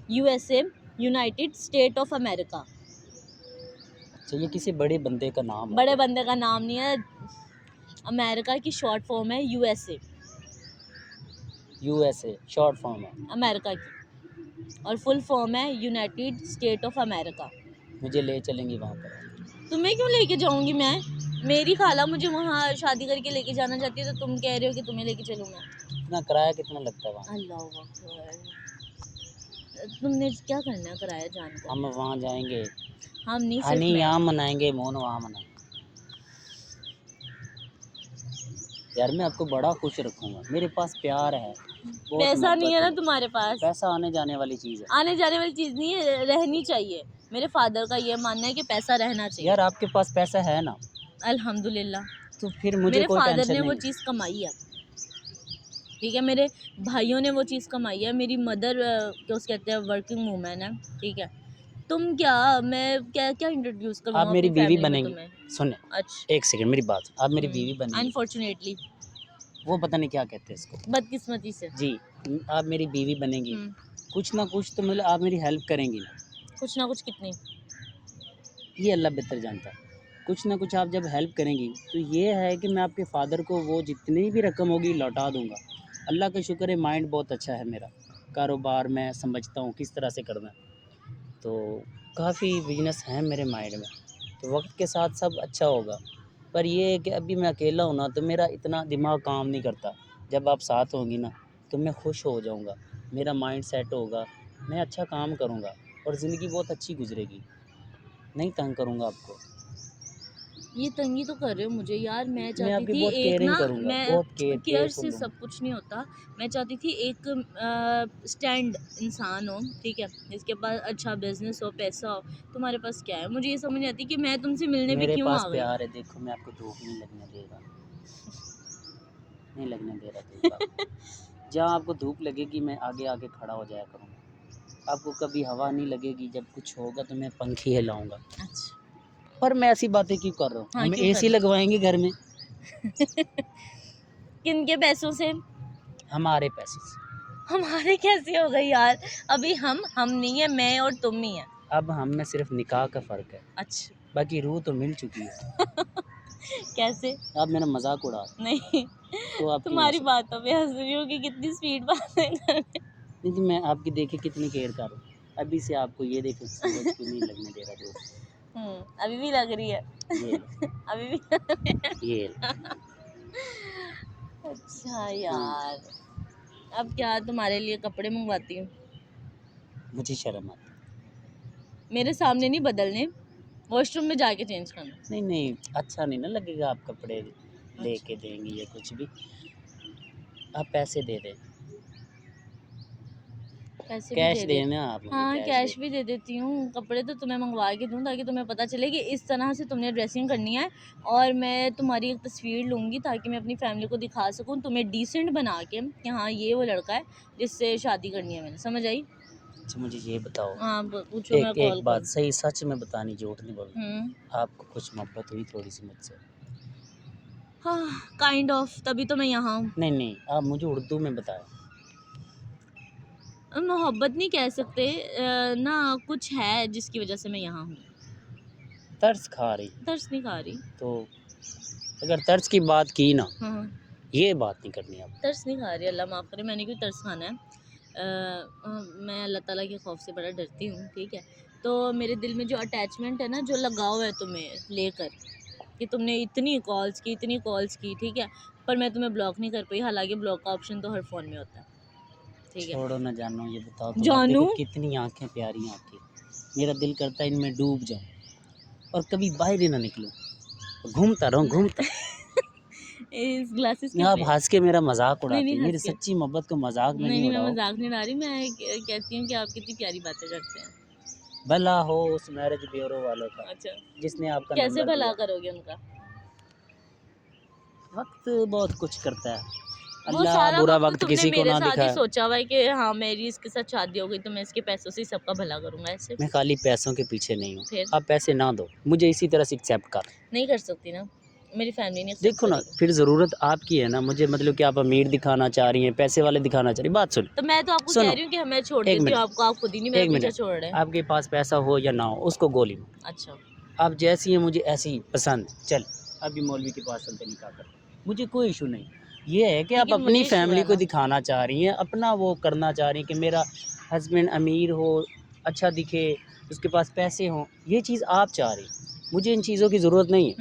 USA, United state of America. अच्छा, ये किसी बड़े बंदे का नाम है? बड़े बंदे का नाम नहीं है, अमेरिका की शॉर्ट फॉर्म है USA, USA शॉर्ट फॉर्म है। अमेरिका की, और फुल फॉर्म है यूनाइटेड स्टेट ऑफ अमेरिका। मुझे ले चलेंगी वहाँ पर? तुम्हें क्यों लेके जाऊंगी मैं? मेरी खाला मुझे वहाँ शादी करके लेके जाना चाहती है, तो तुम कह रहे हो कि तुम्हें लेके चलूँ मैं? कितना किराया कितना लगता है वहाँ? अल्लाह अकबर, तुमने क्या करना है किराया जानकर? हम वहाँ जाएंगे, हम नहीं, सिर्फ हनी मैं। यहाँ मनाएंगे, मोन वहाँ मनाएंगे। यार मैं आपको बड़ा खुश रखूँगा, मेरे पास प्यार है, बहुत पैसा नहीं है ना मोहब्बत तुम्हारे पास? पैसा आने जाने वाली चीज़ है। आने जाने वाली चीज़ नहीं है, रहनी चाहिए। मेरे फादर का ये मानना है कि पैसा रहना चाहिए। यार आपके पास पैसा है ना, अल्हम्दुलिल्लाह, तो फिर मुझे मेरे कोई फादर टेंशन ने वो नहीं। चीज़ कमाई है, ठीक है, मेरे भाइयों ने वो चीज़ कमाई है, मेरी मदर क्या उसे कहते हैं, वर्किंग वूमेन है, ठीक है। तुम क्या, मैं क्या क्या इंट्रोड्यूस आप करूँ मेरी अपनी बीवी फैमिली में बनेंगी। तुम्हें? सुने, अच्छा, एक सेकंड मेरी बात, आप मेरी बीवी बनेंगी। अनफॉर्चुनेटली, वो पता नहीं क्या कहते हैं इसको। बदकिस्मती से। जी, आप मेरी बीवी बनेंगी, कुछ ना कुछ तो मतलब आप मेरी हेल्प करेंगी ना। कुछ ना कुछ कितनी? ये अल्लाह बेहतर जानता है। कुछ ना कुछ आप जब हेल्प करेंगी तो ये है कि मैं आपके फ़ादर को वो जितनी भी रकम होगी लौटा दूँगा। अल्लाह का शुक्र है, माइंड बहुत अच्छा है मेरा, कारोबार मैं समझता हूँ किस तरह से करना है। तो काफ़ी बिजनेस हैं मेरे माइंड में, तो वक्त के साथ सब अच्छा होगा। पर ये है कि अभी मैं अकेला हूँ ना, तो मेरा इतना दिमाग काम नहीं करता। जब आप साथ होंगी ना तो मैं खुश हो जाऊँगा, मेरा माइंड सेट होगा, मैं अच्छा काम करूँगा और ज़िंदगी बहुत अच्छी गुजरेगी, नहीं तंग करूँगा आपको। ये तंगी तो कर रहे हो मुझे यार। मैं मैं चाहती आपकी थी बहुत एक केयरिंग ना, करूँगा, मैं बहुत केयर से केयरफुल हूँ। सब कुछ नहीं होता। मैं चाहती थी एक स्टैंड इंसान हो, ठीक है, जिसके पास अच्छा बिजनेस हो, पैसा हो। तुम्हारे पास क्या है? मुझे ये समझ नहीं आती कि मैं तुमसे मिलने भी मेरे क्यों पास आ गई। प्यार है, देखो मैं आपको धूप नहीं लगने दे रहा, नहीं लगने दे रहा धूप आपको। जहाँ आपको धूप लगेगी मैं आगे आके खड़ा हो जाया करूँगा। आपको कभी हवा नहीं लगेगी, जब कुछ होगा तो मैं पंखी हिलाऊँगा। अच्छा, पर मैं ऐसी बातें क्यों कर रहा हूँ? हाँ हम क्यों कर एसी रहे लगवाएँगे घर में, हो? किन के पैसों से? हमारे पैसे से। हमारे कैसे हो गई यार? अभी हम नहीं है, मैं और तुम ही है। अब हम में सिर्फ निकाह का फ़र्क है, अच्छा, बाकी रूह तो मिल चुकी है। कैसे? आप मेरा मज़ाक उड़ा रहे नहीं, हो, तो आप क्यों तुम्हारी हँस रहे बातों पे हंस रही हूँ कि कितनी स्वीट बातें कर रहे हो। हो? नहीं तो मैं आपकी देखिए कितनी केयर कर रहा हूँ। अभी से आपको ये देखें सूरज क्यों नहीं लगने दे रहा धूप। अभी भी लग रही है। ये लो, अभी भी लग रही है। ये लो। अच्छा हाँ, यार, अब क्या तुम्हारे लिए कपड़े मंगवाती हूँ? मुझे शर्म आती है। मेरे सामने नहीं बदलने, वॉशरूम में जाके चेंज करना। नहीं, नहीं, अच्छा नहीं ना लगेगा, आप कपड़े अच्छा, लेके देंगी या कुछ भी, आप पैसे दे दें, पैसे भी कैश दे दे। देना आप मुझे, हाँ, कैश दे। कैश भी दे देती हूँ। कपड़े तो तुम्हें मंगवा के दूँ ताकि तुम्हें पता चले कि इस तरह से तुमने ड्रेसिंग करनी है, और मैं तुम्हारी एक तस्वीर लूँगी ताकि मैं अपनी फैमिली को दिखा सकूँ तुम्हें डिसेंट बना के कि हाँ ये वो लड़का है जिससे शादी करनी है मैंने। समझ आई? अच्छा मुझे ये बताओ, हाँ, पूछो, मैं एक एक कॉल बात करूँ। सही सच में बतानी, झूठ नहीं बोलना, हम्म, आपको कुछ मोहब्बत हुई थोड़ी-सी मुझसे? हाँ, काइंड ऑफ, तभी तो मैं यहाँ हूँ। नहीं, नहीं, आप मुझे उर्दू में बताएँ। मोहब्बत नहीं कह सकते, ना कुछ है जिसकी वजह से मैं यहाँ हूँ। तरस खा रही, तरस नहीं खा रही। तो अगर तर्स की बात की ना, हाँ, ये बात नहीं करनी अब। तरस नहीं खा रही, अल्लाह माफ़ करे, मैंने क्यों तरस खाना है? मैं अल्लाह ताला के खौफ से बड़ा डरती हूँ, ठीक है। तो मेरे दिल में जो अटैचमेंट है ना, जो लगाव है तुम्हें लेकर, कि तुमने इतनी कॉल्स की, ठीक है, पर मैं तुम्हें ब्लॉक नहीं कर पाई, हालांकि ब्लॉक का ऑप्शन तो हर फ़ोन में होता है, ठीक है। छोड़ो ना जानो, ये बताओ तुम, अब जानू, देखो कितनी आँखें प्यारी हैं आपकी, मेरा दिल करता है इनमें डूब जाऊँ और कभी बाहर ही ना निकलूँ, घूमता रहूँ, घूमता। इस ग्लासेस आप कितने? हँस के मेरा मज़ाक नहीं उड़ाती नहीं, हैं, मेरी हंस के सच्ची मोहब्बत को मज़ाक में नहीं नहीं नहीं, मैं उड़ाओ। मजाक नहीं उड़ा रही, मैं कहती हूँ कि आप कितनी प्यारी बातें करते हैं। भला हो उस मैरिज ब्यूरो वाले का, अच्छा, जिसने आपका कैसे नंबर भला दिया। करोगे उनका? वक्त बहुत कुछ करता है, वो अल्लाह सारा बुरा वक्त वक्त तुमने किसी को मेरे ना साथ ही दिखाए। सोचा हुआ है कि हाँ मेरी इसके साथ शादी हो गई तो मैं इसके पैसों से ही सबका भला करूंगा, ऐसे? मैं खाली पैसों के पीछे नहीं हूँ, फिर आप पैसे ना दो, मुझे इसी तरह से एक्सेप्ट कर। नहीं कर सकती ना, मेरी फैमिली नहीं accept देखो ना, करेगी। फिर ज़रूरत आपकी है ना मुझे, मतलब कि आप अमीर दिखाना चाह रही हैं, पैसे वाले दिखाना चाह रही हैं। बात सुनो, तो मैं तो आपको कह सुनो, रही हूँ कि मैं छोड़ एक देती हूँ मिनट, आपको, आप खुद ही नहीं मेरा एक पीछा मिनट, छोड़ रहे हैं। आपके पास पैसा हो या ना हो, उसको गोली मारो। अच्छा। आप जैसी हैं मुझे ऐसी ही पसंद, चल अभी मौलवी के पास चलते निकाह कर, मुझे कोई इशू नहीं। ये है कि आप लेकिन अपनी मुझे इशू फैमिली है को ना। दिखाना चाह रही हैं, अपना वो करना चाह रही हैं कि मेरा हस्बैंड अमीर हो, अच्छा दिखे, उसके पास पैसे हों, ये चीज़ आप चाह रही हैं। मुझे इन चीज़ों की ज़रूरत नहीं है।